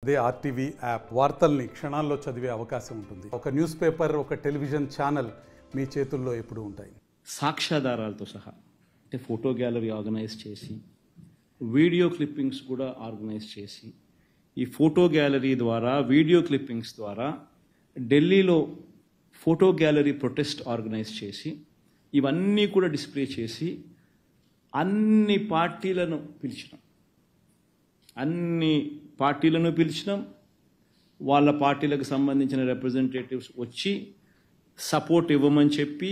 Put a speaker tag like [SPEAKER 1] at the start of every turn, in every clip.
[SPEAKER 1] అదే RTV app వార్తల్ని క్షణాల్లో చదివే అవకాశం ఉంటుంది. ఒక న్యూస్ పేపర్, ఒక టెలివిజన్ ఛానల్ మీ చేతుల్లో ఎప్పుడూ ఉంటాయి.
[SPEAKER 2] సాక్ష్యాధారాలతో సహా అంటే ఫోటో గ్యాలరీ ఆర్గనైజ్ చేసి, వీడియో క్లిప్పింగ్స్ కూడా ఆర్గనైజ్ చేసి, ఈ ఫోటో గ్యాలరీ ద్వారా, వీడియో క్లిప్పింగ్స్ ద్వారా ఢిల్లీలో ఫోటో గ్యాలరీ ప్రొటెస్ట్ ఆర్గనైజ్ చేసి, ఇవన్నీ కూడా డిస్ప్లే చేసి అన్ని పార్టీలను పిలిచినాం. వాళ్ళ పార్టీలకు సంబంధించిన రిప్రజెంటేటివ్స్ వచ్చి సపోర్ట్ ఇవ్వమని చెప్పి,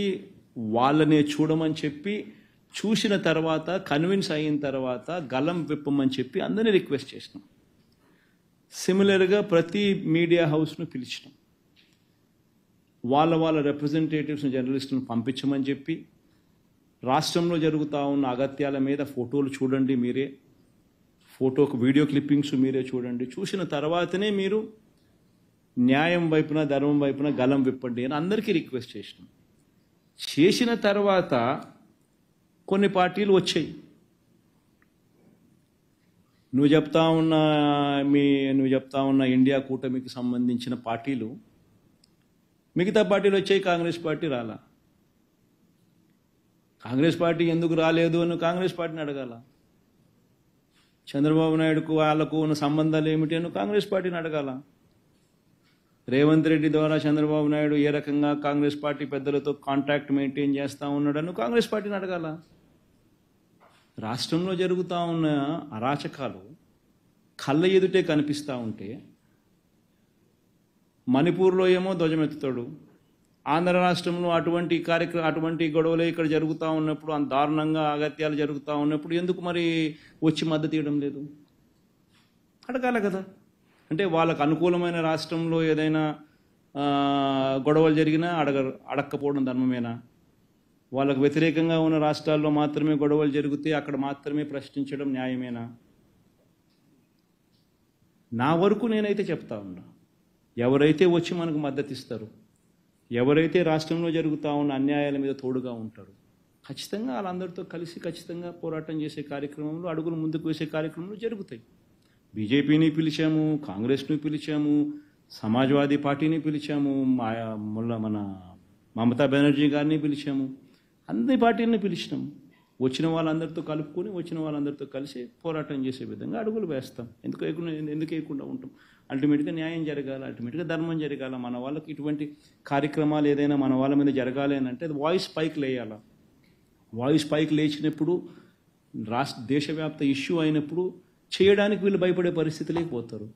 [SPEAKER 2] వాళ్ళనే చూడమని చెప్పి, చూసిన తర్వాత కన్విన్స్ అయిన తర్వాత గలం విప్పమని చెప్పి అందరినీ రిక్వెస్ట్ చేసినాం. సిమిలర్గా ప్రతి మీడియా హౌస్ను పిలిచినాం. వాళ్ళ రిప్రజెంటేటివ్స్ని, జర్నలిస్టులను పంపించమని చెప్పి, రాష్ట్రంలో జరుగుతూ ఉన్న అగత్యాల మీద ఫోటోలు చూడండి మీరే, వీడియో క్లిప్పింగ్స్ మీరే చూడండి, చూసిన తర్వాతనే మీరు న్యాయం వైపున, ధర్మం వైపున గలం విప్పండి అని అందరికీ రిక్వెస్ట్ చేసిన తర్వాత కొన్ని పార్టీలు వచ్చాయి. నువ్వు చెప్తా ఉన్న ఇండియా కూటమికి సంబంధించిన పార్టీలు, మిగతా పార్టీలు వచ్చాయి, కాంగ్రెస్ పార్టీ రాలా. కాంగ్రెస్ పార్టీ ఎందుకు రాలేదు అని కాంగ్రెస్ పార్టీని అడగాల. చంద్రబాబు నాయుడుకు వాళ్ళకు ఉన్న సంబంధాలు ఏమిటి అని కాంగ్రెస్ పార్టీని అడగాల. రేవంత్ రెడ్డి ద్వారా చంద్రబాబు నాయుడు ఏ రకంగా కాంగ్రెస్ పార్టీ పెద్దలతో కాంటాక్ట్ మెయింటైన్ చేస్తూ ఉన్నాడని కాంగ్రెస్ పార్టీని అడగాల. రాష్ట్రంలో జరుగుతూ ఉన్న అరాచకాలు కళ్ళ ఎదుటే కనిపిస్తూ ఉంటే, మణిపూర్లో ఏమో ధ్వజమెత్తుతాడు, ఆంధ్ర రాష్ట్రంలో అటువంటి గొడవలే ఇక్కడ జరుగుతూ ఉన్నప్పుడు, అంత దారుణంగా అగత్యాలు జరుగుతూ ఉన్నప్పుడు ఎందుకు మరి వచ్చి మద్దతు ఇవ్వడం లేదు? అడగాల కదా. అంటే వాళ్ళకు అనుకూలమైన రాష్ట్రంలో ఏదైనా గొడవలు జరిగినా అడక్కపోవడం ధర్మమేనా? వాళ్ళకు వ్యతిరేకంగా ఉన్న రాష్ట్రాల్లో మాత్రమే గొడవలు జరిగితే అక్కడ మాత్రమే ప్రశ్నించడం న్యాయమేనా? నా వరకు నేనైతే చెప్తా ఉన్నా, ఎవరైతే వచ్చి మనకు మద్దతు ఇస్తారు, ఎవరైతే రాష్ట్రంలో జరుగుతూ ఉన్న అన్యాయాల మీద తోడుగా ఉంటారు, ఖచ్చితంగా వాళ్ళందరితో కలిసి ఖచ్చితంగా పోరాటం చేసే కార్యక్రమంలో, అడుగులు ముందుకు వేసే కార్యక్రమంలో జరుగుతాయి. బీజేపీని పిలిచాము, కాంగ్రెస్ను పిలిచాము, సమాజ్వాదీ పార్టీని పిలిచాము, మన మమతా బెనర్జీ గారిని పిలిచాము, అన్ని పార్టీలను పిలిచినాము. వచ్చిన వాళ్ళందరితో కలుపుకొని, వచ్చిన వాళ్ళందరితో కలిసి పోరాటం చేసే విధంగా అడుగులు వేస్తాం. ఎందుకు వేయకుండా ఉంటాం? అల్టిమేట్గా న్యాయం జరగాలి, అల్టిమేట్గా ధర్మం జరగాల. మన వాళ్ళకి ఇటువంటి కార్యక్రమాలు ఏదైనా మన వాళ్ళ మీద జరగాలి అని అంటే అది వాయిస్ పైకి లేయాల. వాయిస్ పైకి లేచినప్పుడు, దేశవ్యాప్త ఇష్యూ అయినప్పుడు చేయడానికి వీళ్ళు భయపడే పరిస్థితి లేకపోతారు.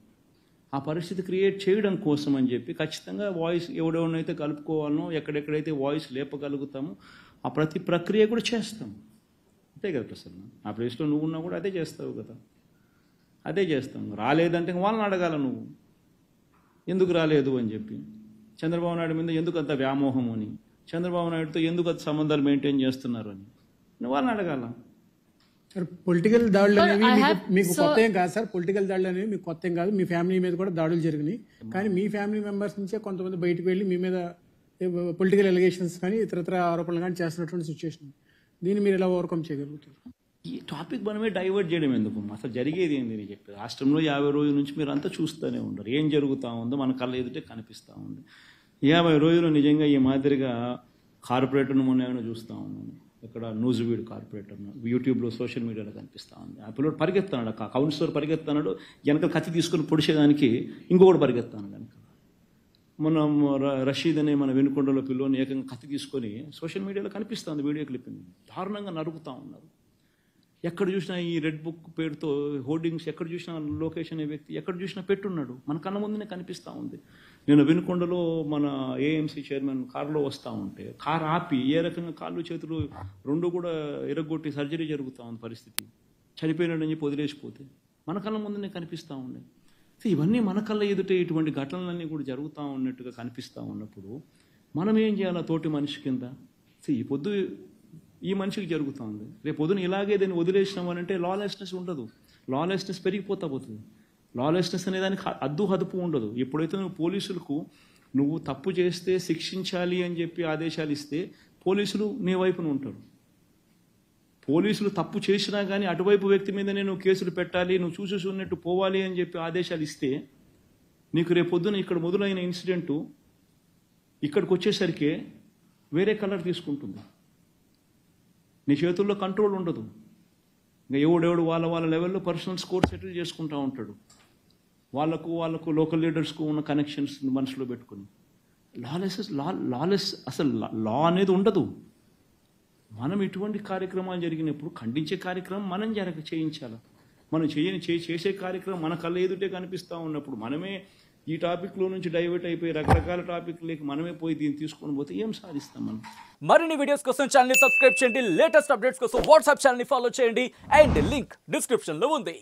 [SPEAKER 2] ఆ పరిస్థితి క్రియేట్ చేయడం కోసం అని చెప్పి ఖచ్చితంగా వాయిస్ ఎవడెవరినైతే కలుపుకోవాలనో, ఎక్కడెక్కడైతే వాయిస్ లేపగలుగుతామో ఆ ప్రతి ప్రక్రియ కూడా చేస్తాం. అంతే కదా ప్రసన్న? ఆ ప్లేస్లో నువ్వు ఉన్నా కూడా అదే చేస్తావు కదా. అదే చేస్తాం. రాలేదంటే వాళ్ళని అడగాల, నువ్వు ఎందుకు రాలేదు అని చెప్పి. చంద్రబాబు నాయుడు మీద ఎందుకు అంత వ్యామోహం అని, చంద్రబాబు నాయుడుతో ఎందుకు అంత సంబంధాలు మెయింటైన్ చేస్తున్నారు అని నువ్వు వాళ్ళని అడగాల.
[SPEAKER 3] సార్, పొలిటికల్ దాడులు అనేవి మీకు కొత్త ఏం కాదు సార్. పొలిటికల్ దాడులు అనేవి మీకు కొత్త ఏం కాదు. మీ ఫ్యామిలీ మీద కూడా దాడులు జరిగినాయి. కానీ మీ ఫ్యామిలీ మెంబర్స్ నుంచే కొంతమంది బయటకు వెళ్ళి మీ మీద పొలిటికల్ ఎలిగేషన్స్ కానీ ఇతరత్ర ఆరోపణలు కానీ చేస్తున్నటువంటి సిచ్యువేషన్, దీన్ని మీరు ఎలా ఓవర్కమ్ చేయగలుగుతారు?
[SPEAKER 2] ఈ టాపిక్ మనమే డైవర్ట్ చేయడం ఎందుకు? అసలు జరిగేది ఏంది అని చెప్పి. రాష్ట్రంలో 50 రోజుల నుంచి మీరు అంతా చూస్తూనే ఉండరు, ఏం జరుగుతూ ఉందో మన కళ్ళ ఎదుటే కనిపిస్తూ ఉంది. 50 రోజులు నిజంగా ఈ మాదిరిగా కార్పొరేటర్ను మొన్న చూస్తూ ఉన్నాను. ఇక్కడ న్యూజివీడ్ కార్పొరేటర్ను యూట్యూబ్లో, సోషల్ మీడియాలో కనిపిస్తూ ఉంది. ఆ పిల్లడు పరిగెత్తాడు, కౌన్సిలర్ పరిగెత్తాడు, వెనక కత్తి తీసుకొని పొడిచేదానికి ఇంకొకటి పరిగెత్తాను కనుక. మన రషీద్ అనే మన వెనుకొండలో పిల్లోని ఏకంగా కత్తి తీసుకొని సోషల్ మీడియాలో కనిపిస్తుంది వీడియో క్లిప్పింగ్. దారుణంగా నరుకుతూ ఉన్నారు. ఎక్కడ చూసినా ఈ రెడ్ బుక్ పేరుతో హోర్డింగ్స్, ఎక్కడ చూసినా లోకేష్ అనే వ్యక్తి ఎక్కడ చూసినా పెట్టున్నాడు, మన కళ్ళ ముందునే కనిపిస్తూ ఉంది. నేను వెనుకొండలో మన ఏఎంసీ చైర్మన్ కారులో వస్తూ ఉంటే కారు ఆపి ఏ రకంగా కాళ్ళు చేతులు రెండు కూడా ఎరగొట్టి సర్జరీ జరుగుతూ ఉంది. పరిస్థితి చనిపోయినాడని చెప్పి వదిలేసిపోతే మన కళ్ళ ముందునే కనిపిస్తూ ఉండే. ఇవన్నీ మన కళ్ళ ఎదుటే ఇటువంటి ఘటనలన్నీ కూడా జరుగుతూ ఉన్నట్టుగా కనిపిస్తూ ఉన్నప్పుడు మనం ఏం చేయాలా తోటి మనిషి కింద? ఈ పొద్దు ఈ మనిషికి జరుగుతూ ఉంది, రేపు పొద్దున ఇలాగే దాన్ని వదిలేసినామనంటే లాలెస్నెస్ ఉండదు, లాలెస్నెస్ పెరిగిపోతా పోతుంది. లాలెస్నెస్ అనే దానికి హద్దు ఉండదు. ఎప్పుడైతే నువ్వు పోలీసులకు నువ్వు తప్పు చేస్తే శిక్షించాలి అని చెప్పి ఆదేశాలు ఇస్తే పోలీసులు నీ వైపున ఉంటారు. పోలీసులు తప్పు చేసినా కానీ అటువైపు వ్యక్తి మీద నేను కేసులు పెట్టాలి, నువ్వు చూసి ఉన్నట్టు పోవాలి అని చెప్పి ఆదేశాలు ఇస్తే నీకు రేపు పొద్దున ఇక్కడ మొదలైన ఇన్సిడెంటు ఇక్కడికి వచ్చేసరికి వేరే కలర్ తీసుకుంటుంది. నీ చేతుల్లో కంట్రోల్ ఉండదు. ఇంకా ఎవడెవడు వాళ్ళ లెవెల్లో పర్సనల్ స్కోర్ సెటిల్ చేసుకుంటూ ఉంటాడు. వాళ్ళకు లోకల్ లీడర్స్కు ఉన్న కనెక్షన్స్ మనసులో పెట్టుకుని లాలెస్ అసలు లా అనేది ఉండదు. మనం ఇటువంటి కార్యక్రమాలు జరిగినప్పుడు ఖండించే కార్యక్రమం మనం చేయించాలి. మనం చేసే కార్యక్రమం మన కళ్ళ ఎదుటే కనిపిస్తూ ఉన్నప్పుడు మనమే ఈ టాపిక్లో నుంచి డైవర్ట్ అయిపోయి రకరకాల టాపిక్లకి మనమే పోయి దీన్ని తీసుకొని పోతే ఏం సాధిస్తాం మనం?
[SPEAKER 4] మరిన్ని వీడియోస్ కోసం ఛానల్ ని సబ్స్క్రైబ్ చేయండి. లేటెస్ట్ అప్డేట్స్ కోసం వాట్సాప్ ఛానల్ ని ఫాలో చేయండి. అండ్ లింక్ డిస్క్రిప్షన్ లో ఉంది.